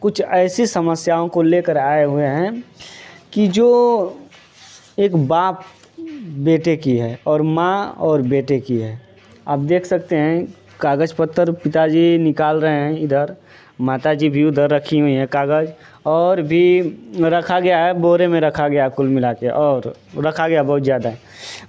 कुछ ऐसी समस्याओं को लेकर आए हुए हैं कि जो एक बाप बेटे की है और माँ और बेटे की है। आप देख सकते हैं कागज़ पत्तर पिताजी निकाल रहे हैं, इधर माताजी भी उधर रखी हुई हैं कागज़, और भी रखा गया है, बोरे में रखा गया कुल मिला के, और रखा गया बहुत ज़्यादा है।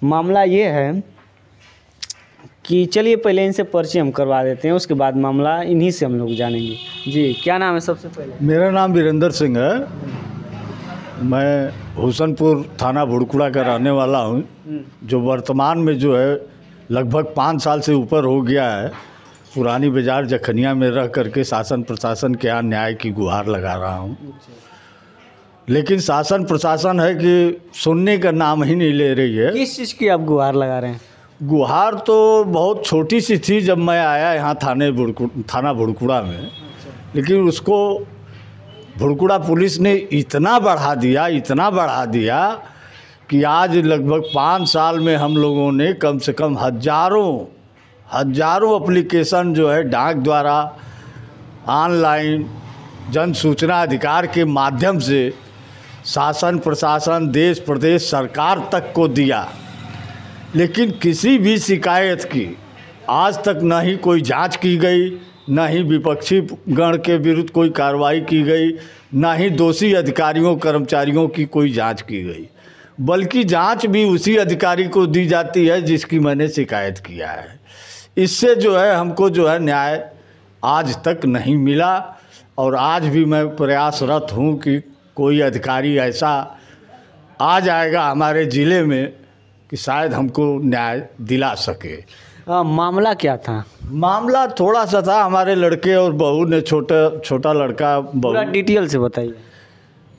मामला ये है कि चलिए पहले इनसे परिचय हम करवा देते हैं, उसके बाद मामला इन्हीं से हम लोग जानेंगे। जी क्या नाम है सबसे पहले? मेरा नाम वीरेंद्र सिंह है। मैं हुसनपुर थाना भुड़कुड़ा का रहने वाला हूँ, जो वर्तमान में जो है लगभग 5 साल से ऊपर हो गया है पुरानी बाज़ार जखनिया में रह करके शासन प्रशासन के यहाँ न्याय की गुहार लगा रहा हूँ। लेकिन शासन प्रशासन है कि सुनने का नाम ही नहीं ले रही है। किस चीज़ की आप गुहार लगा रहे हैं? गुहार तो बहुत छोटी सी थी जब मैं आया यहाँ थाना भुड़कुड़ा में, लेकिन उसको भुड़कुड़ा पुलिस ने इतना बढ़ा दिया कि आज लगभग 5 साल में हम लोगों ने कम से कम हजारों एप्लीकेशन जो है डाक द्वारा, ऑनलाइन, जन सूचना अधिकार के माध्यम से शासन प्रशासन, देश प्रदेश सरकार तक को दिया। लेकिन किसी भी शिकायत की आज तक ना ही कोई जांच की गई, ना ही विपक्षी गण के विरुद्ध कोई कार्रवाई की गई, ना ही दोषी अधिकारियों कर्मचारियों की कोई जांच की गई, बल्कि जांच भी उसी अधिकारी को दी जाती है जिसकी मैंने शिकायत किया है। इससे जो है हमको जो है न्याय आज तक नहीं मिला, और आज भी मैं प्रयासरत हूँ कि कोई अधिकारी ऐसा आ जाएगा हमारे ज़िले में कि शायद हमको न्याय दिला सके। मामला क्या था? मामला थोड़ा सा था, हमारे लड़के और बहू ने, छोटा लड़का पूरा बहू। डिटेल से बताइए।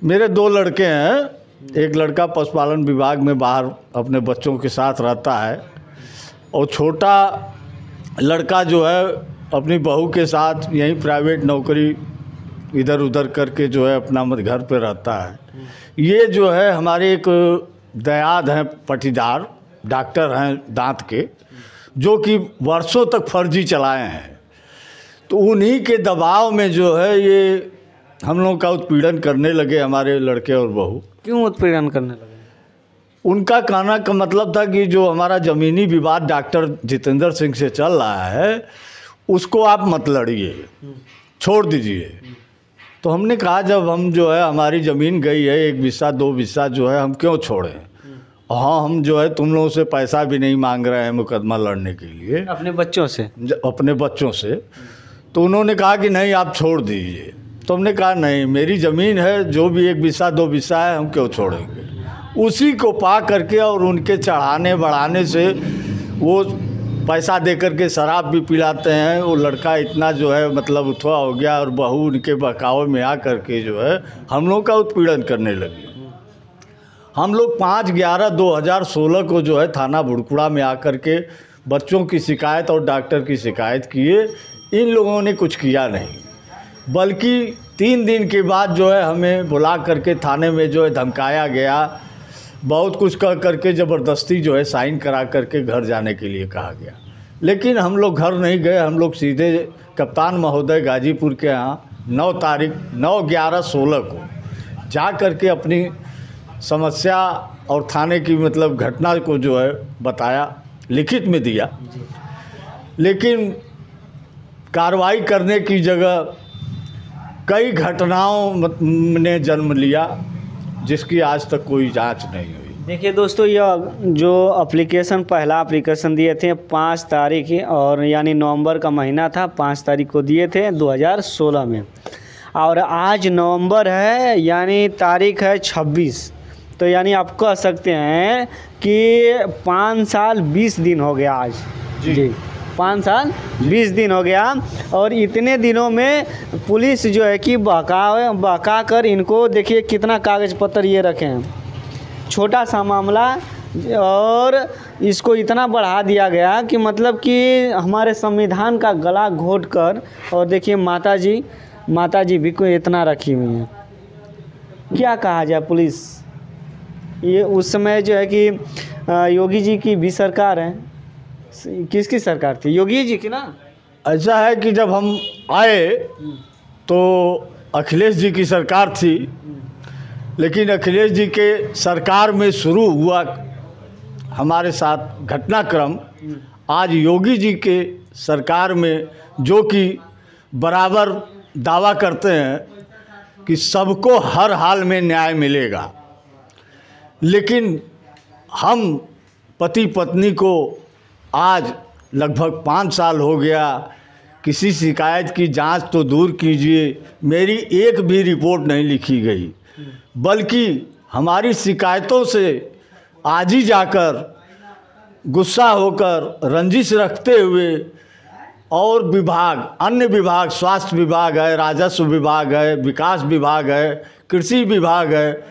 मेरे 2 लड़के हैं, एक लड़का पशुपालन विभाग में बाहर अपने बच्चों के साथ रहता है, और छोटा लड़का जो है अपनी बहू के साथ यहीं प्राइवेट नौकरी इधर उधर करके जो है अपना घर पे रहता है। ये जो है हमारे एक दयाद हैं, पाटीदार डॉक्टर हैं दांत के, जो कि वर्षों तक फर्जी चलाए हैं। तो उन्हीं के दबाव में जो है ये हम लोग का उत्पीड़न करने लगे हमारे लड़के और बहू। क्यों उत्पीड़न करने लगे? उनका कहना का मतलब था कि जो हमारा ज़मीनी विवाद डॉक्टर जितेंद्र सिंह से चल रहा है उसको आप मत लड़िए, छोड़ दीजिए। तो हमने कहा जब हम जो है हमारी ज़मीन गई है 1 बिस्सा 2 बिस्सा जो है हम क्यों छोड़ें। हाँ, हम जो है तुम लोगों से पैसा भी नहीं मांग रहे हैं मुकदमा लड़ने के लिए, अपने बच्चों से। तो उन्होंने कहा कि नहीं आप छोड़ दीजिए। तो हमने कहा नहीं, मेरी ज़मीन है, जो भी 1 बिस्सा 2 बिस्सा है हम क्यों छोड़ेंगे। उसी को पा करके और उनके चढ़ाने बढ़ाने से वो पैसा दे करके शराब भी पिलाते हैं। वो लड़का इतना जो है मतलब उथवा हो गया, और बहू उनके बहकावे में आ करके जो है हम लोग का उत्पीड़न करने लगी। हम लोग 5/11/2016 को जो है थाना भुड़कुड़ा में आकर के बच्चों की शिकायत और डॉक्टर की शिकायत किए। इन लोगों ने कुछ किया नहीं, बल्कि 3 दिन के बाद जो है हमें बुला करके थाने में जो है धमकाया गया, बहुत कुछ कह करके ज़बरदस्ती जो है साइन करा करके घर जाने के लिए कहा गया। लेकिन हम लोग घर नहीं गए, हम लोग सीधे कप्तान महोदय गाजीपुर के यहाँ 9/11/16 को जा करके अपनी समस्या और थाने की मतलब घटना को जो है बताया, लिखित में दिया। लेकिन कार्रवाई करने की जगह कई घटनाओं ने जन्म लिया जिसकी आज तक कोई जांच नहीं हुई। देखिए दोस्तों, यह जो पहला एप्लीकेशन दिए थे 5 तारीख, और यानी नवंबर का महीना था, 5 तारीख को दिए थे 2016 में, और आज नवंबर है यानी तारीख है 26। तो यानी आप कह सकते हैं कि 5 साल 20 दिन हो गया आज। जी 5 साल 20 दिन हो गया, और इतने दिनों में पुलिस जो है कि बहका कर इनको देखिए कितना कागज़ पत्र ये रखे हैं, छोटा सा मामला, और इसको इतना बढ़ा दिया गया कि मतलब कि हमारे संविधान का गला घोट कर। और देखिए माताजी भी कोई इतना रखी हुई हैं। क्या कहा जाए, पुलिस ये उस समय जो है कि योगी जी की भी सरकार है। किसकी सरकार थी? योगी जी की ना। ऐसा है कि जब हम आए तो अखिलेश जी की सरकार थी, लेकिन अखिलेश जी के सरकार में शुरू हुआ हमारे साथ घटनाक्रम आज योगी जी के सरकार में, जो कि बराबर दावा करते हैं कि सबको हर हाल में न्याय मिलेगा, लेकिन हम पति पत्नी को आज लगभग 5 साल हो गया, किसी शिकायत की जांच तो दूर कीजिए, मेरी एक भी रिपोर्ट नहीं लिखी गई, बल्कि हमारी शिकायतों से आज ही जाकर गुस्सा होकर रंजिश रखते हुए और विभाग, अन्य विभाग, स्वास्थ्य विभाग है, राजस्व विभाग है, विकास विभाग है, कृषि विभाग है,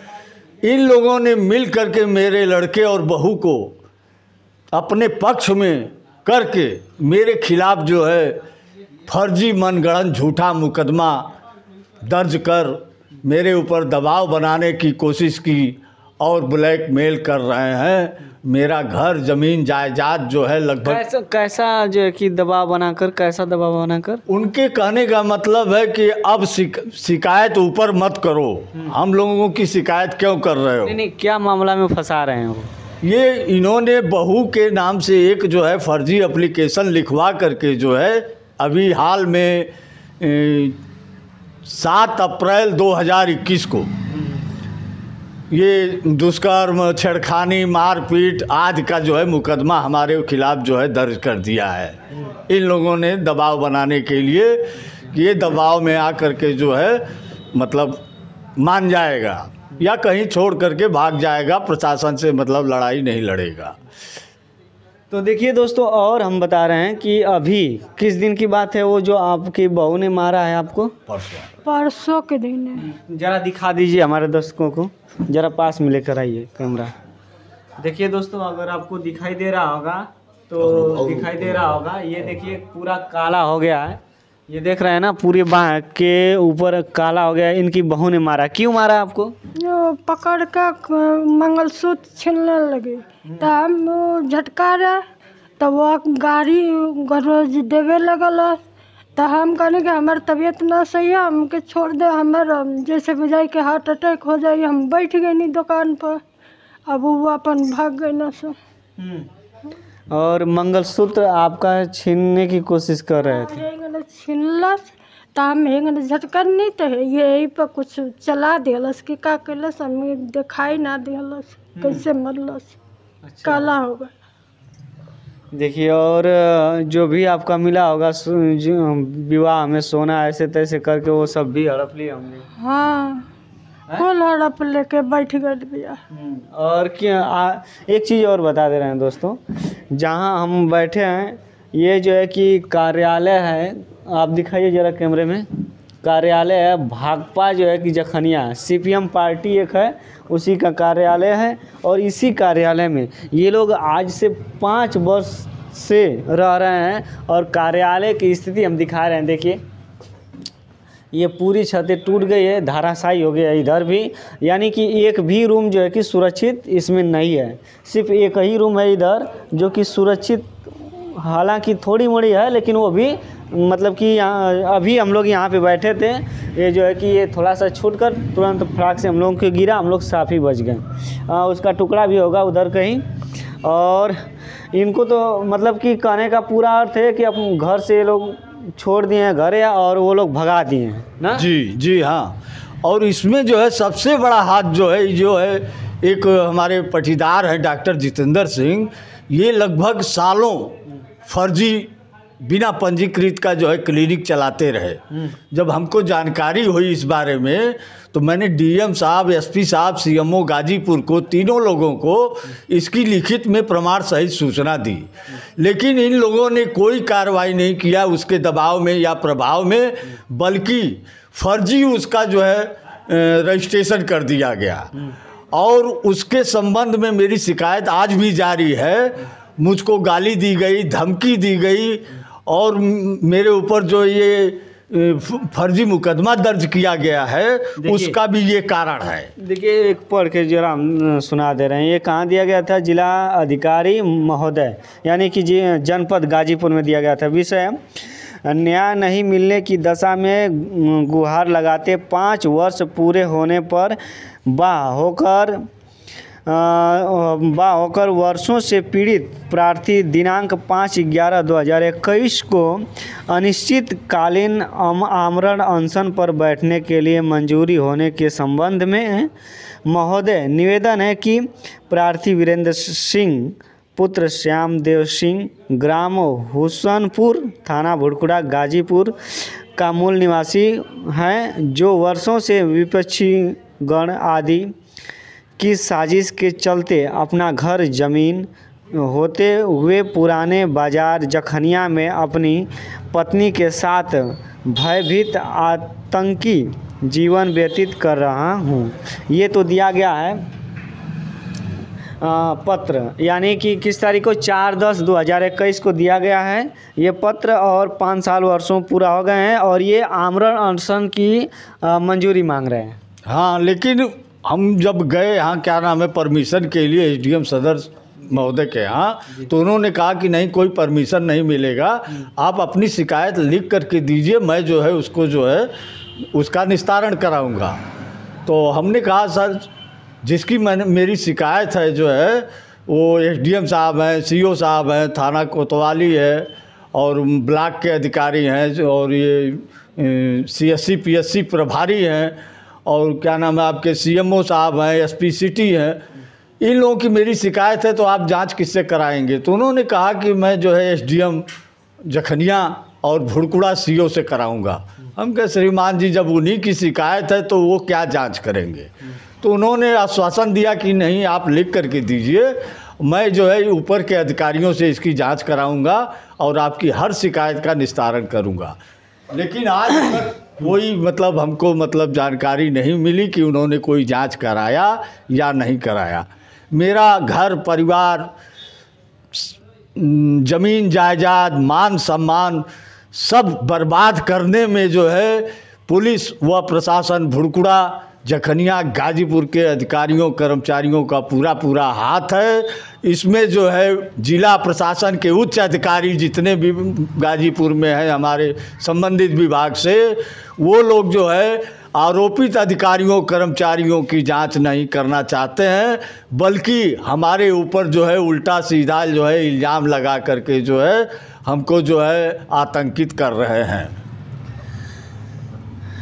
इन लोगों ने मिल करके मेरे लड़के और बहू को अपने पक्ष में करके मेरे खिलाफ जो है फर्जी मनगढ़ंत झूठा मुकदमा दर्ज कर मेरे ऊपर दबाव बनाने की कोशिश की और ब्लैकमेल कर रहे हैं। मेरा घर ज़मीन जायदाद जो है लगभग कैसा जो है कि दबाव बनाकर, कैसा दबाव बनाकर? उनके कहने का मतलब है कि अब शिकायत ऊपर मत करो, हम लोगों की शिकायत क्यों कर रहे हो? नहीं, क्या मामला में फंसा रहे हैं वो? ये इन्होंने बहू के नाम से एक जो है फर्जी एप्लीकेशन लिखवा करके जो है अभी हाल में 7 अप्रैल 2021 को ये दुष्कर्म, छेड़खानी, मारपीट आदि का जो है मुकदमा हमारे खिलाफ जो है दर्ज कर दिया है। इन लोगों ने दबाव बनाने के लिए, ये दबाव में आकर के जो है मतलब मान जाएगा या कहीं छोड़ करके भाग जाएगा, प्रशासन से मतलब लड़ाई नहीं लड़ेगा। तो देखिए दोस्तों, और हम बता रहे हैं कि अभी किस दिन की बात है वो जो आपकी बहू ने मारा है आपको? परसों के दिन है। जरा दिखा दीजिए हमारे दर्शकों को, जरा पास में लेकर आइए कैमरा। देखिए दोस्तों, अगर आपको दिखाई दे रहा होगा तो दिखाई दे रहा होगा, ये देखिए पूरा काला हो गया है, ये देख रहे हैं ना, पूरी बाह के ऊपर काला हो गया है। इनकी बहू ने मारा। क्यों मारा आपको? जो पकड़ कर मंगलसूत्र छीनने लगे, तो हम झटका रहे, तो वो गाड़ी गरज देवे लगल, तो हम कहने कि हमारी तबीयत ना सही है, हमके छोड़ दे, हमारा जैसे बुझाई के हार्ट अटैक हो जाए। हम बैठ गए नहीं दुकान पर, अब वो अपन भाग गए ना सो। और मंगलसूत्र आपका छीनने की कोशिश कर रहे थे? छीनलस, तो हम हेंगे झटकन नहीं, तो यही पर कुछ चला दिलस कि का कैलस, हमें दिखाई ना दिलस कैसे मरलस। अच्छा। काला हो गया। देखिए, और जो भी आपका मिला होगा विवाह में सोना ऐसे तैसे करके, वो सब भी हड़प लिए होंगे? हाँ, कुल हड़प लेके बैठ गए भैया। और क्या एक चीज़ और बता दे रहे हैं दोस्तों, जहाँ हम बैठे हैं ये जो है कि कार्यालय है, आप दिखाइए जरा कैमरे में। कार्यालय है भाकपा जो है कि जखनिया CPM पार्टी एक है, उसी का कार्यालय है। और इसी कार्यालय में ये लोग आज से 5 वर्ष से रह रहे हैं। और कार्यालय की स्थिति हम दिखा रहे हैं, देखिए ये पूरी छतें टूट गई है, धाराशायी हो गया इधर भी, यानी कि एक भी रूम जो है कि सुरक्षित इसमें नहीं है। सिर्फ एक ही रूम है इधर जो कि सुरक्षित, हालांकि थोड़ी मोड़ी है, लेकिन वो भी मतलब कि यहाँ अभी हम लोग यहाँ पे बैठे थे, ये जो है कि ये थोड़ा सा छूट कर तुरंत फटाक से हम लोगों के गिरा, हम लोग साफ ही बच गए। उसका टुकड़ा भी होगा उधर कहीं। और इनको तो मतलब कि कहने का पूरा अर्थ है कि अपन घर से ये लोग छोड़ दिए हैं घर, और वो लोग भगा दिए हैं ना? जी हाँ। और इसमें जो है सबसे बड़ा हाथ जो है एक हमारे पटीदार हैं डॉक्टर जितेंद्र सिंह, ये लगभग सालों फर्जी बिना पंजीकृत का जो है क्लिनिक चलाते रहे। जब हमको जानकारी हुई इस बारे में, तो मैंने DM साहब, SP साहब, CMO गाजीपुर को, तीनों लोगों को इसकी लिखित में प्रमाण सहित सूचना दी, लेकिन इन लोगों ने कोई कार्रवाई नहीं किया उसके दबाव में या प्रभाव में, बल्कि फर्जी उसका जो है रजिस्ट्रेशन कर दिया गया। और उसके संबंध में मेरी शिकायत आज भी जारी है। मुझको गाली दी गई, धमकी दी गई, और मेरे ऊपर जो ये फर्जी मुकदमा दर्ज किया गया है, उसका भी ये कारण है। देखिए, एक पढ़ के जरा हम सुना दे रहे हैं। ये कहाँ दिया गया था? जिला अधिकारी महोदय, यानी कि जनपद गाजीपुर में दिया गया था। विषय न्याय नहीं मिलने की दशा में गुहार लगाते 5 वर्ष पूरे होने पर बाह होकर वर्षों से पीड़ित प्रार्थी दिनांक 5/11/2021 को अनिश्चितकालीन आमरण अनशन पर बैठने के लिए मंजूरी होने के संबंध में महोदय निवेदन है कि प्रार्थी वीरेंद्र सिंह पुत्र श्यामदेव सिंह ग्राम हुसनपुर थाना भुड़कुड़ा गाजीपुर का मूल निवासी हैं, जो वर्षों से विपक्षी गण आदि की साजिश के चलते अपना घर जमीन होते हुए पुराने बाजार जखनिया में अपनी पत्नी के साथ भयभीत आतंकी जीवन व्यतीत कर रहा हूँ। ये तो दिया गया है पत्र, यानी कि किस तारीख को 4/10/2021 को दिया गया है ये पत्र, और 5 साल वर्षों पूरा हो गए हैं और ये आमरण अनशन की मंजूरी मांग रहे हैं। हाँ, लेकिन हम जब गए यहाँ क्या नाम है परमिशन के लिए एसडीएम सदर महोदय के यहाँ, तो उन्होंने कहा कि नहीं कोई परमिशन नहीं मिलेगा, आप अपनी शिकायत लिख करके दीजिए, मैं जो है उसको जो है उसका निस्तारण कराऊंगा। तो हमने कहा सर जिसकी मेरी शिकायत है जो है वो एसडीएम साहब हैं, सीओ साहब हैं, थाना कोतवाली है और ब्लॉक के अधिकारी हैं और ये सीएससी पीएससी प्रभारी हैं और क्या नाम है आपके सीएमओ साहब हैं, एसपी सिटी हैं, इन लोगों की मेरी शिकायत है, तो आप जांच किससे कराएंगे? तो उन्होंने कहा कि मैं जो है एसडीएम जखनिया और भुड़कुड़ा सीओ से कराऊंगा। हम कहे श्रीमान जी जब उन्हीं की शिकायत है तो वो क्या जांच करेंगे? तो उन्होंने आश्वासन दिया कि नहीं आप लिख करके दीजिए, मैं जो है ऊपर के अधिकारियों से इसकी जांच कराऊंगा और आपकी हर शिकायत का निस्तारण करूंगा। लेकिन आज तक कोई मतलब हमको मतलब जानकारी नहीं मिली कि उन्होंने कोई जांच कराया या नहीं कराया। मेरा घर परिवार ज़मीन जायदाद मान सम्मान सब बर्बाद करने में जो है पुलिस व प्रशासन भुड़कुड़ा जखनिया गाजीपुर के अधिकारियों कर्मचारियों का पूरा हाथ है। इसमें जो है जिला प्रशासन के उच्च अधिकारी जितने भी गाजीपुर में हैं हमारे संबंधित विभाग से, वो लोग जो है आरोपित अधिकारियों कर्मचारियों की जांच नहीं करना चाहते हैं, बल्कि हमारे ऊपर जो है उल्टा सीधा जो है इल्ज़ाम लगा करके जो है हमको जो है आतंकित कर रहे हैं।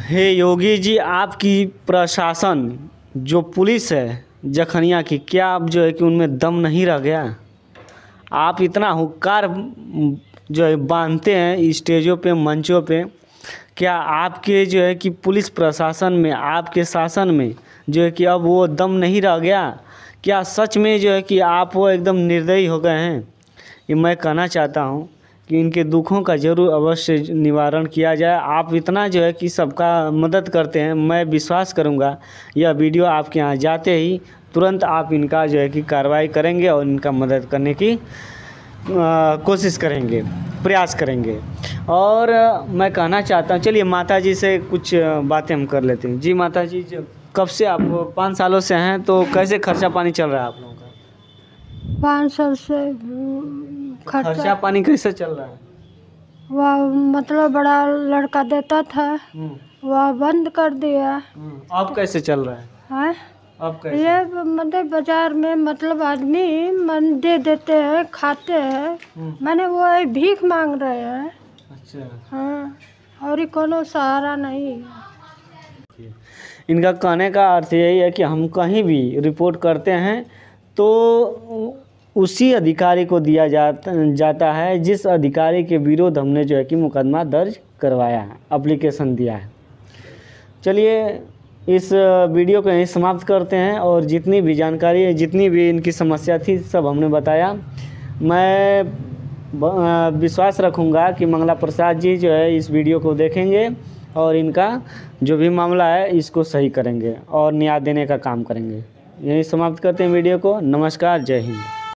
हे योगी जी, आपकी प्रशासन जो पुलिस है जखनिया की, क्या आप जो है कि उनमें दम नहीं रह गया? आप इतना हुक्कार जो है बांधते हैं स्टेजों पे मंचों पे, क्या आपके जो है कि पुलिस प्रशासन में आपके शासन में जो है कि अब वो दम नहीं रह गया? क्या सच में जो है कि आप वो एकदम निर्दयी हो गए हैं? ये मैं कहना चाहता हूँ कि इनके दुखों का ज़रूर अवश्य निवारण किया जाए। आप इतना जो है कि सबका मदद करते हैं, मैं विश्वास करूंगा यह वीडियो आपके यहाँ जाते ही तुरंत आप इनका जो है कि कार्रवाई करेंगे और इनका मदद करने की कोशिश करेंगे, प्रयास करेंगे। और मैं कहना चाहता हूँ, चलिए माता जी से कुछ बातें हम कर लेते हैं। जी माता जी, कब से आप 5 सालों से हैं, तो कैसे खर्चा पानी चल रहा है आप लोगों का? 5 साल से खर्चा पानी कैसे चल रहा है? वह मतलब बड़ा लड़का देता था, वह बंद कर दिया। अब कैसे चल रहा है? हैं? अब कैसे? ये मतलब बाजार में मतलब आदमी मन दे देते हैं, खाते हैं, मैंने वो भीख मांग रहे हैं। अच्छा। हाँ, और ये कोनो सहारा नहीं है। इनका कहने का अर्थ यही है कि हम कहीं भी रिपोर्ट करते हैं तो उसी अधिकारी को दिया जाता है जिस अधिकारी के विरोध हमने जो है कि मुकदमा दर्ज करवाया है, एप्लीकेशन दिया है। चलिए इस वीडियो को यहीं समाप्त करते हैं और जितनी भी जानकारी है, जितनी भी इनकी समस्या थी, सब हमने बताया। मैं विश्वास रखूँगा कि मंगला प्रसाद जी जो है इस वीडियो को देखेंगे और इनका जो भी मामला है इसको सही करेंगे और न्याय देने का काम करेंगे। यहीं समाप्त करते हैं वीडियो को। नमस्कार, जय हिंद।